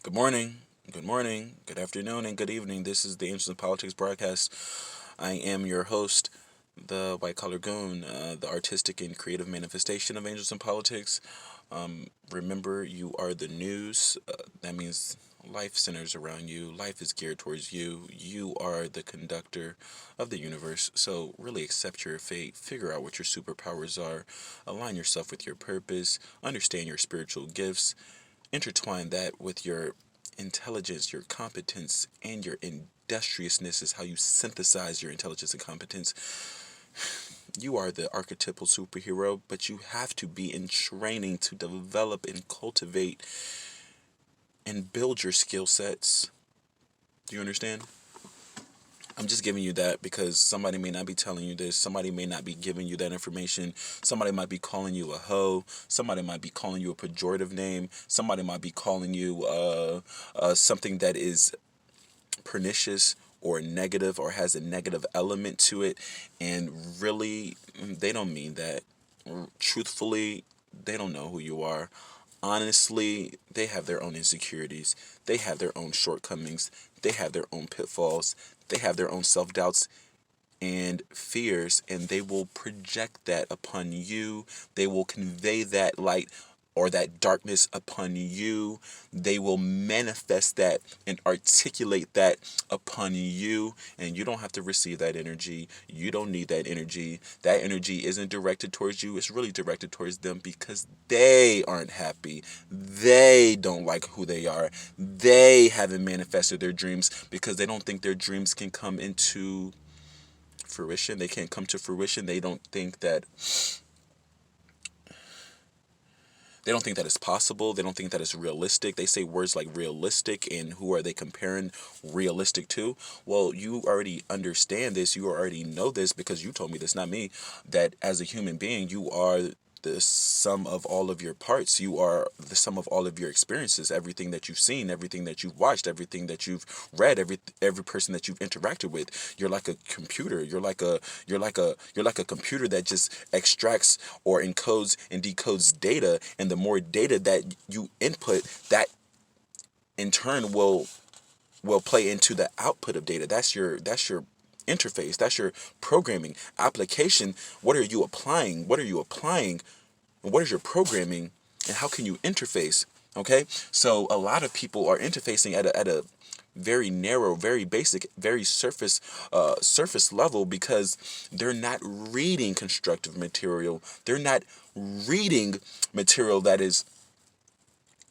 Good morning, good afternoon, and good evening. This is the Angels in Politics broadcast. I am your host, the White Collar Goon, the artistic and creative manifestation of Angels in Politics. Remember, you are the news. That means life centers around you. Life is geared towards you. You are the conductor of the universe. So really accept your fate. Figure out what your superpowers are. Align yourself with your purpose. Understand your spiritual gifts. Intertwine that with your intelligence, your competence, and your industriousness is how you synthesize your intelligence and competence. You are the archetypal superhero, but you have to be in training to develop and cultivate and build your skill sets. Do you understand? I'm just giving you that because somebody may not be telling you this. Somebody may not be giving you that information. Somebody might be calling you a hoe. Somebody might be calling you a pejorative name. Somebody might be calling you something that is pernicious or negative or has a negative element to it. And really, they don't mean that. Truthfully, they don't know who you are. Honestly, they have their own insecurities. They have their own shortcomings. They have their own pitfalls. They have their own self-doubts and fears, and they will project that upon you. They will convey that light or that darkness upon you. They will manifest that and articulate that upon you, and you don't have to receive that energy. You don't need that energy. That energy isn't directed towards you. It's really directed towards them because they aren't happy. They don't like who they are. They haven't manifested their dreams because they don't think their dreams can come into fruition. They can't come to fruition. They don't think that it's possible. They don't think that it's realistic. They say words like realistic, and who are they comparing realistic to? Well, you already understand this. You already know this because you told me this, not me, that as a human being, you are the sum of all of your parts. You are the sum of all of your experiences, everything that you've seen, everything that you've watched, everything that you've read, every person that you've interacted with. You're like a computer. You're like a computer that just extracts or encodes and decodes data, and the more data that you input, that in turn will play into the output of data. That's your interface. That's your programming application. What are you applying? And what is your programming, and how can you interface? Okay, so a lot of people are interfacing at a very narrow, very basic, very surface level because they're not reading constructive material. They're not reading material that is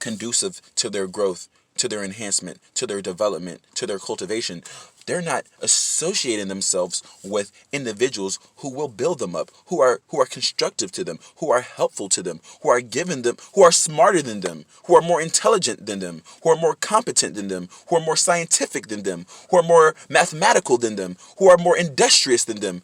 conducive to their growth, to their enhancement, to their development, to their cultivation. They're not associating themselves with individuals who will build them up, who are constructive to them, who are helpful to them, who are giving them, who are smarter than them, who are more intelligent than them, who are more competent than them, who are more scientific than them, who are more mathematical than them, who are more industrious than them.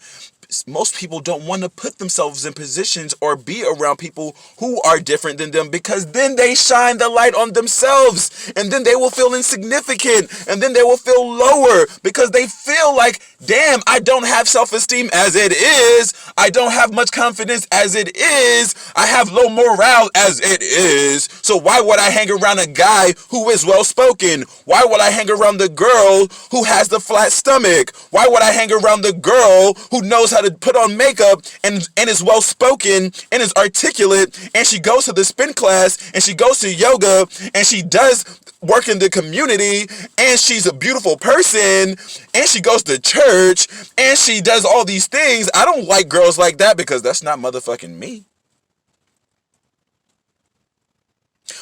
Most people don't want to put themselves in positions or be around people who are different than them because then they shine the light on themselves, and then they will feel insignificant, and then they will feel lower because they feel like, damn, I don't have self-esteem as it is. I don't have much confidence as it is. I have low morale as it is. So why would I hang around a guy who is well-spoken? Why would I hang around the girl who has the flat stomach? Why would I hang around the girl who knows how to put on makeup and is well spoken and is articulate, and she goes to the spin class and she goes to yoga and she does work in the community and she's a beautiful person and she goes to church and she does all these things? I don't like girls like that because that's not motherfucking me.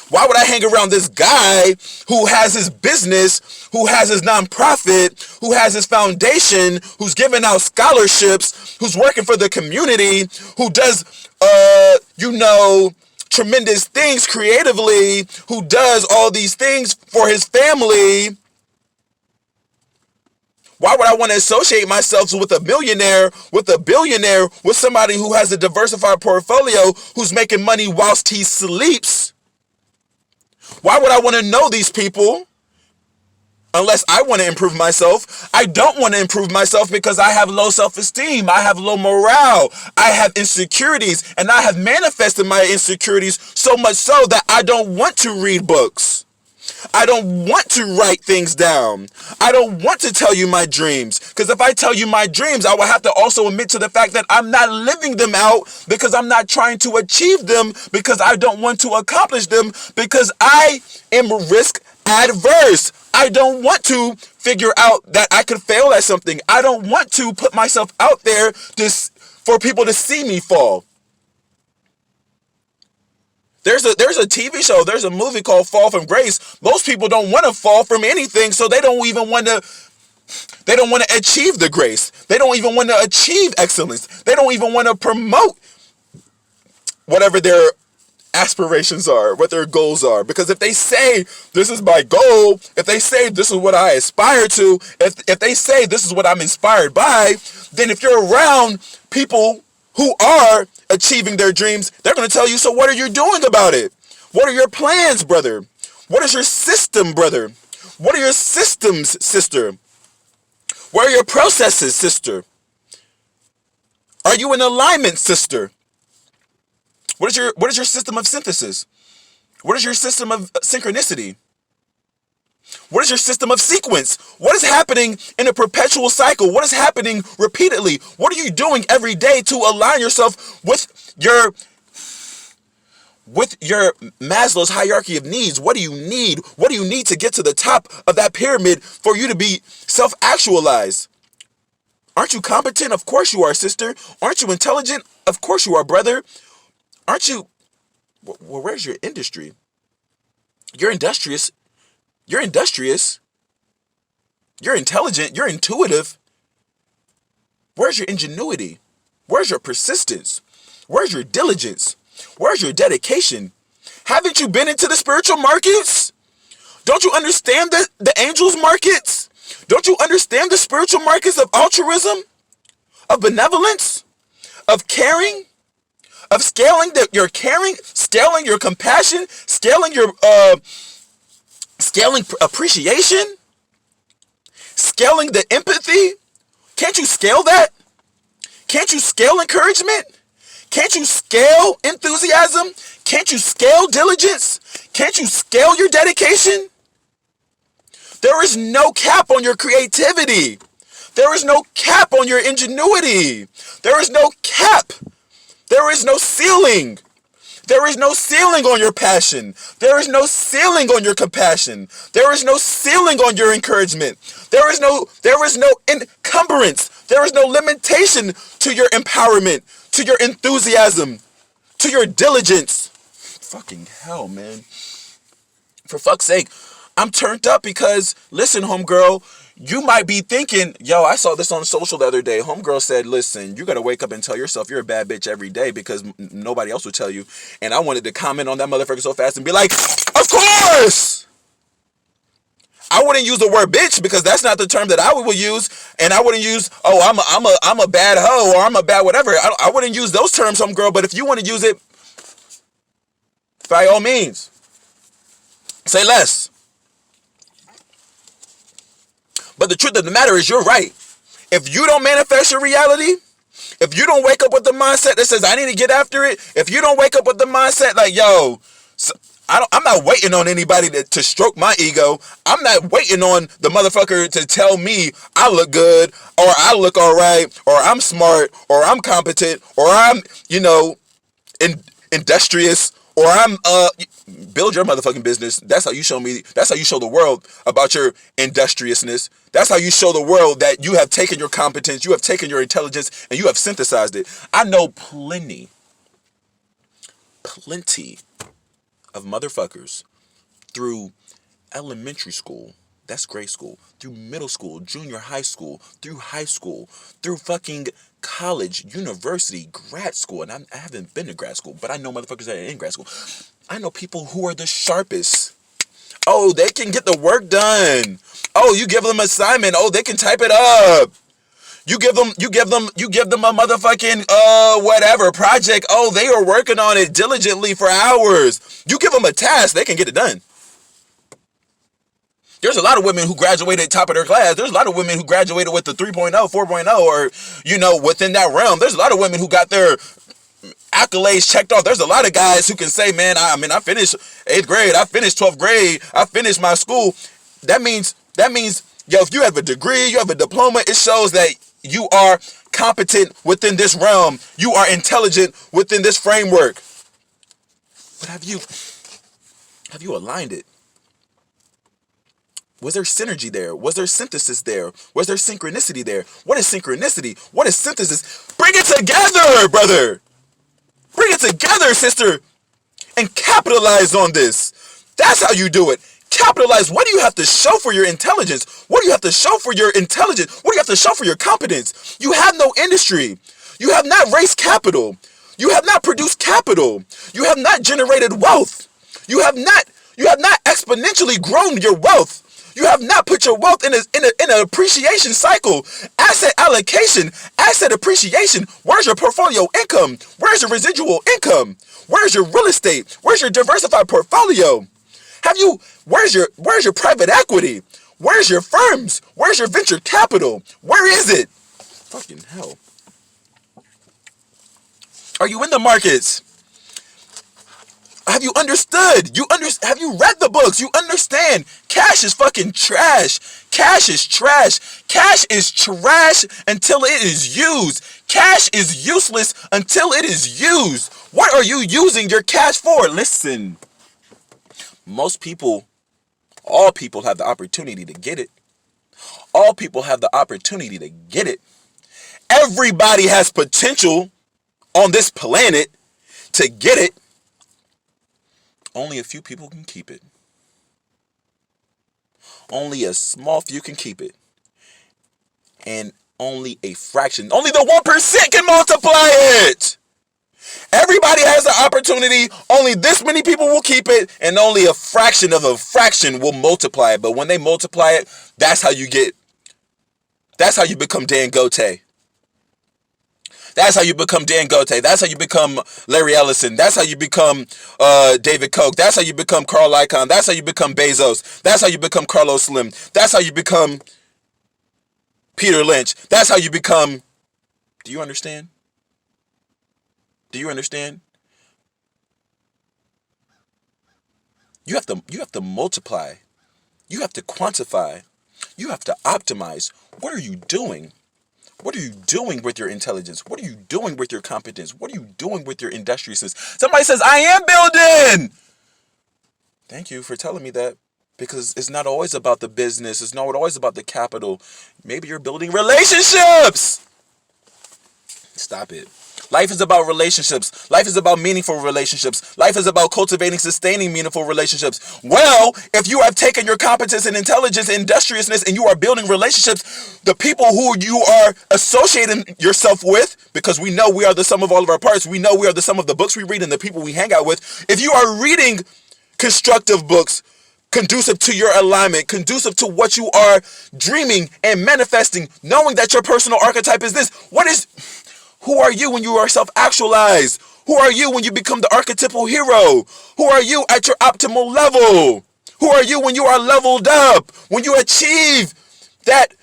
Why would I hang around this guy who has his business, who has his nonprofit, who has his foundation, who's giving out scholarships, who's working for the community, who does, tremendous things creatively, who does all these things for his family? Why would I want to associate myself with a millionaire, with a billionaire, with somebody who has a diversified portfolio, who's making money whilst he sleeps? Why would I want to know these people unless I want to improve myself? I don't want to improve myself because I have low self-esteem. I have low morale. I have insecurities, and I have manifested my insecurities so much so that I don't want to read books. I don't want to write things down. I don't want to tell you my dreams. Because if I tell you my dreams, I will have to also admit to the fact that I'm not living them out because I'm not trying to achieve them, because I don't want to accomplish them, because I am risk adverse. I don't want to figure out that I could fail at something. I don't want to put myself out there for people to see me fall. There's a TV show, there's a movie called Fall from Grace. Most people don't want to fall from anything, so they don't want to achieve the grace. They don't even want to achieve excellence. They don't even want to promote whatever their aspirations are, what their goals are. Because if they say, this is my goal, if they say, this is what I aspire to, if they say, this is what I'm inspired by, then if you're around people who are achieving their dreams, they're going to tell you, so what are you doing about it? What are your plans, brother? What is your system, brother? What are your systems, sister? What are your processes, sister? Are you in alignment, sister? What is your system of synthesis? What is your system of synchronicity? What is your system of sequence? What is happening in a perpetual cycle? What is happening repeatedly? What are you doing every day to align yourself with your Maslow's hierarchy of needs? What do you need? What do you need to get to the top of that pyramid for you to be self-actualized? Aren't you competent? Of course you are, sister. Aren't you intelligent? Of course you are, brother. Aren't you? Well, where's your industry? You're industrious. You're industrious. You're intelligent. You're intuitive. Where's your ingenuity? Where's your persistence? Where's your diligence? Where's your dedication? Haven't you been into the spiritual markets? Don't you understand the angels markets? Don't you understand the spiritual markets of altruism, of benevolence, of caring, of scaling your caring, scaling your compassion, scaling your scaling appreciation, scaling the empathy? Can't you scale that? Can't you scale encouragement? Can't you scale enthusiasm? Can't you scale diligence? Can't you scale your dedication? There is no cap on your creativity. There is no cap on your ingenuity. There is no cap. There is no ceiling. There is no ceiling on your passion. There is no ceiling on your compassion. There is no ceiling on your encouragement. There is no encumbrance. There is no limitation to your empowerment, to your enthusiasm, to your diligence. Fucking hell, man. For fuck's sake, I'm turned up because, listen, homegirl, you might be thinking, yo, I saw this on social the other day. Homegirl said, listen, you got to wake up and tell yourself you're a bad bitch every day because nobody else will tell you. And I wanted to comment on that motherfucker so fast and be like, of course! I wouldn't use the word bitch because that's not the term that I would use. And I wouldn't use, oh, I'm a bad hoe or I'm a bad whatever. I wouldn't use those terms, homegirl. But if you want to use it, by all means, say less. But the truth of the matter is, you're right. If you don't manifest your reality, if you don't wake up with the mindset that says, I need to get after it, if you don't wake up with the mindset like, yo, I'm not waiting on anybody to stroke my ego. I'm not waiting on the motherfucker to tell me I look good, or I look all right, or I'm smart, or I'm competent, or I'm, industrious, or I'm, build your motherfucking business. That's how you show me, that's how you show the world about your industriousness. That's how you show the world that you have taken your competence, you have taken your intelligence, and you have synthesized it. I know plenty of motherfuckers through elementary school, that's grade school, through middle school, junior high school, through high school, through fucking college, university, grad school, and I haven't been to grad school, but I know motherfuckers that are in grad school. I know people who are the sharpest. Oh, they can get the work done. Oh, you give them an assignment. Oh, they can type it up. You give them a motherfucking whatever project. Oh, they are working on it diligently for hours. You give them a task, they can get it done. There's a lot of women who graduated top of their class. There's a lot of women who graduated with the 3.0, 4.0, or within that realm. There's a lot of women who got their accolades checked off. There's a lot of guys who can say, man, I finished 8th grade, I finished 12th grade, I finished my school. That means, yo, if you have a degree, you have a diploma, it shows that you are competent within this realm. You are intelligent within this framework. But have you aligned it? Was there synergy there? Was there synthesis there? Was there synchronicity there? What is synchronicity? What is synthesis? Bring it together, brother. Bring it together, sister. And capitalize on this. That's how you do it. Capitalize. What do you have to show for your intelligence? What do you have to show for your intelligence? What do you have to show for your competence? You have no industry. You have not raised capital. You have not produced capital. You have not generated wealth. You have not exponentially grown your wealth. You have not put your wealth in an appreciation cycle. Asset allocation, asset appreciation. Where's your portfolio income? Where's your residual income? Where's your real estate? Where's your diversified portfolio? Where's your private equity? Where's your firms? Where's your venture capital? Where is it? Fucking hell. Are you in the markets? Have you understood? Have you read the books? You understand. Cash is fucking trash. Cash is trash. Cash is trash until it is used. Cash is useless until it is used. What are you using your cash for? Listen. All people have the opportunity to get it. All people have the opportunity to get it. Everybody has potential on this planet to get it. Only a few people can keep it. Only a small few can keep it. And only a fraction, only the 1% can multiply it. Everybody has the opportunity. Only this many people will keep it, and only a fraction of a fraction will multiply it. But when they multiply it, that's how you become Dan Gote. That's how you become Dan Gote. That's how you become Larry Ellison. That's how you become David Koch. That's how you become Carl Icahn. That's how you become Bezos. That's how you become Carlos Slim. That's how you become Peter Lynch. That's how you become... Do you understand? Do you understand? You have to multiply. You have to quantify. You have to optimize. What are you doing? What are you doing with your intelligence? What are you doing with your competence? What are you doing with your industriousness? Somebody says, I am building. Thank you for telling me that, because it's not always about the business. It's not always about the capital. Maybe you're building relationships. Stop it. Life is about relationships. Life is about meaningful relationships. Life is about cultivating, sustaining meaningful relationships. Well, if you have taken your competence and intelligence and industriousness and you are building relationships, the people who you are associating yourself with, because we know we are the sum of all of our parts, we know we are the sum of the books we read and the people we hang out with. If you are reading constructive books, conducive to your alignment, conducive to what you are dreaming and manifesting, knowing that your personal archetype is this, who are you when you are self-actualized? Who are you when you become the archetypal hero? Who are you at your optimal level? Who are you when you are leveled up? When you achieve that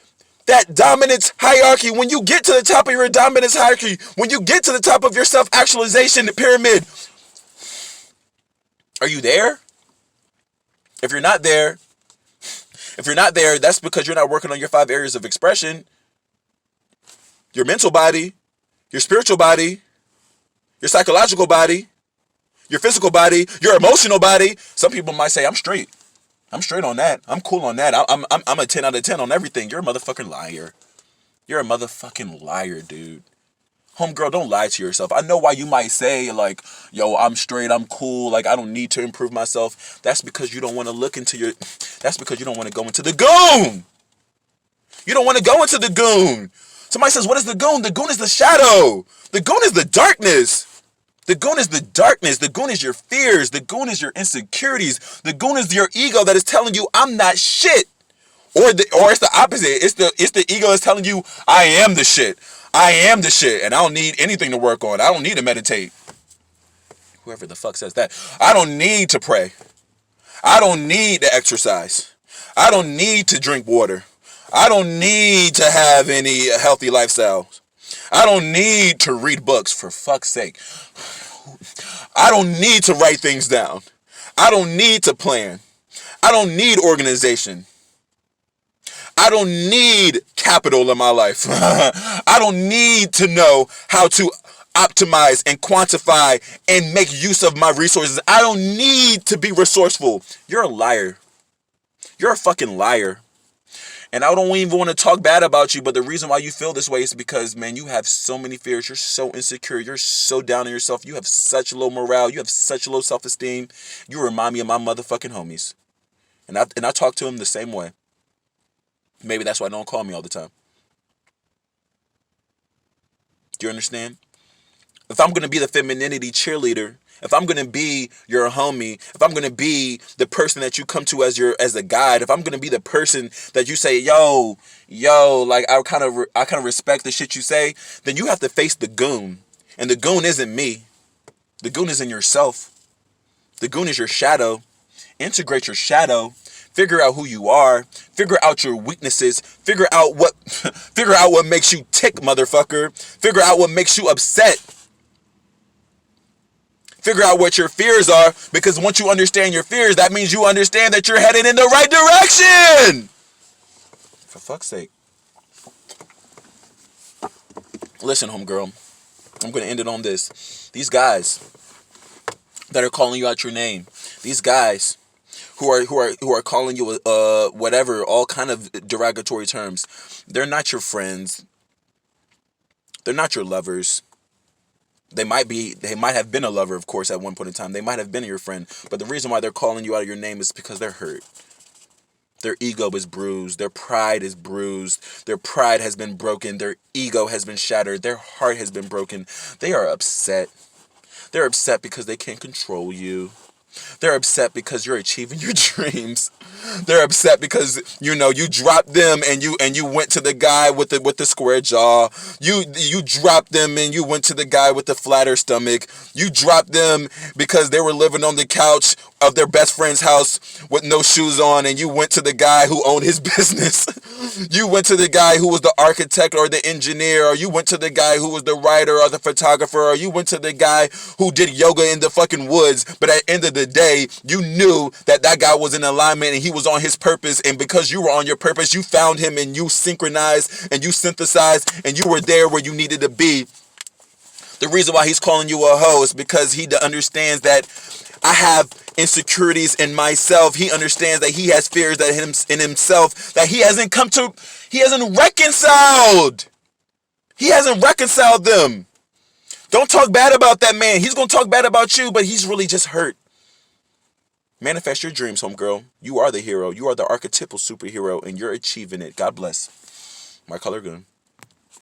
dominance hierarchy, when you get to the top of your dominance hierarchy, when you get to the top of your self-actualization pyramid, are you there? If you're not there, that's because you're not working on your 5 areas of expression. Your mental body, your spiritual body, your psychological body, your physical body, your emotional body. Some people might say, I'm straight. I'm straight on that. I'm cool on that. I'm a 10 out of 10 on everything. You're a motherfucking liar. You're a motherfucking liar, dude. Homegirl, don't lie to yourself. I know why you might say, like, yo, I'm straight, I'm cool, like, I don't need to improve myself. That's because you don't want to that's because you don't want to go into the goon. You don't want to go into the goon. Somebody says, what is the goon? The goon is the shadow. The goon is the darkness. The goon is the darkness. The goon is your fears. The goon is your insecurities. The goon is your ego that is telling you, I'm not shit. Or it's the opposite. It's the ego that's telling you, I am the shit. I am the shit, and I don't need anything to work on. I don't need to meditate. Whoever the fuck says that. I don't need to pray. I don't need to exercise. I don't need to drink water. I don't need to have any healthy lifestyle. I don't need to read books, for fuck's sake. I don't need to write things down. I don't need to plan. I don't need organization. I don't need capital in my life. I don't need to know how to optimize and quantify and make use of my resources. I don't need to be resourceful. You're a liar. You're a fucking liar. And I don't even want to talk bad about you, but the reason why you feel this way is because, man, you have so many fears. You're so insecure. You're so down on yourself. You have such low morale. You have such low self-esteem. You remind me of my motherfucking homies. And I talk to them the same way. Maybe that's why they don't call me all the time. Do you understand? If I'm going to be the femininity cheerleader, if I'm going to be your homie, if I'm going to be the person that you come to as a guide, if I'm going to be the person that you say, yo, like I kind of respect the shit you say, then you have to face the goon. And the goon isn't me. The goon is in yourself. The goon is your shadow. Integrate your shadow. Figure out who you are. Figure out your weaknesses. Figure out what makes you tick, motherfucker. Figure out what makes you upset. Figure out what your fears are, because once you understand your fears, that means you understand that you're headed in the right direction. For fuck's sake. Listen, homegirl. I'm going to end it on this. These guys that are calling you out your name, these guys who are calling you whatever, all kind of derogatory terms, they're not your friends. They're not your lovers. They might have been a lover, of course, at one point in time. They might have been your friend. But the reason why they're calling you out of your name is because they're hurt. Their ego is bruised. Their pride is bruised. Their pride has been broken. Their ego has been shattered. Their heart has been broken. They are upset. They're upset because they can't control you. They're upset because you're achieving your dreams. They're upset because you dropped them and you went to the guy with the square jaw. You dropped them and you went to the guy with the flatter stomach. You dropped them because they were living on the couch of their best friend's house with no shoes on, and you went to the guy who owned his business. You went to the guy who was the architect or the engineer, or you went to the guy who was the writer or the photographer, or you went to the guy who did yoga in the fucking woods. But at the end of the day, you knew that guy was in alignment and he was on his purpose, and because you were on your purpose, you found him and you synchronized and you synthesized and you were there where you needed to be. The reason why he's calling you a hoe is because he understands that I have insecurities in myself. He understands that he has fears that in himself that he hasn't reconciled. He hasn't reconciled them. Don't talk bad about that man. He's going to talk bad about you, but he's really just hurt. Manifest your dreams, homegirl. You are the hero. You are the archetypal superhero, and you're achieving it. God bless. My color Goon.